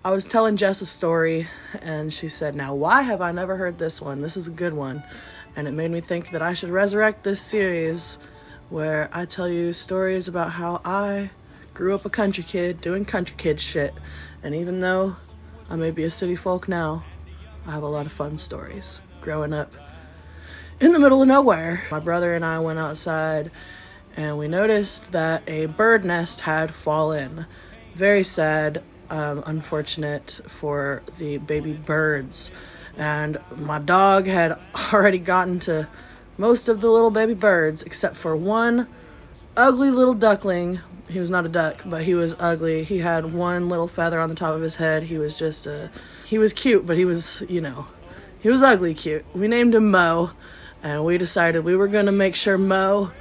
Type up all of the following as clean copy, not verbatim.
I was telling Jess a story, and she said, "Now, why have I never heard this one? This is a good one." And it made me think that I should resurrect this series where I tell you stories about how I grew up a country kid doing country kid shit. And even though I may be a city folk now, I have a lot of fun stories growing up in the middle of nowhere. My brother and I went outside and we noticed that a bird nest had fallen. Very sad, unfortunate for the baby birds. And my dog had already gotten to most of the little baby birds except for one ugly little duckling. He was not a duck, but he was ugly. He had one little feather on the top of his head. He was cute, but he was ugly cute. We named him Mo, and we decided we were gonna make sure Mo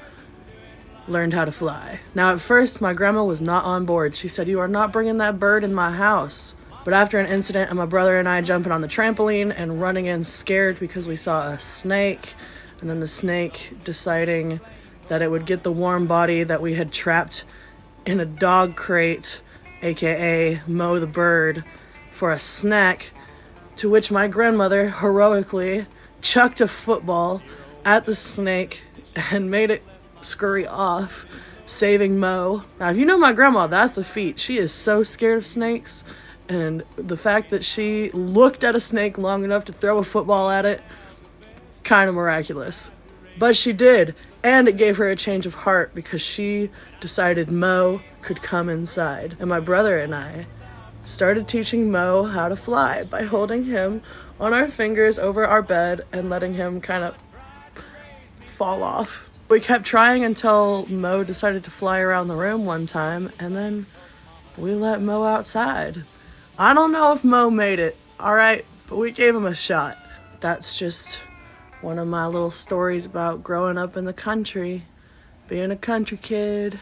learned how to fly. Now, at first, my grandma was not on board. She said, "You are not bringing that bird in my house." But after an incident and my brother and I jumping on the trampoline and running in scared because we saw a snake, and then the snake deciding that it would get the warm body that we had trapped in a dog crate, aka Mo the bird, for a snack, to which my grandmother heroically chucked a football at the snake and made it scurry off, saving Mo. Now, if you know my grandma, that's a feat. She is so scared of snakes, and the fact that she looked at a snake long enough to throw a football at it, kind of miraculous. But she did, and it gave her a change of heart because she decided Mo could come inside. And my brother and I started teaching Mo how to fly by holding him on our fingers over our bed and letting him kind of fall off. We kept trying until Mo decided to fly around the room one time, and then we let Mo outside. I don't know if Mo made it, alright, but we gave him a shot. That's just one of my little stories about growing up in the country, being a country kid,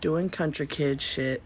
doing country kid shit.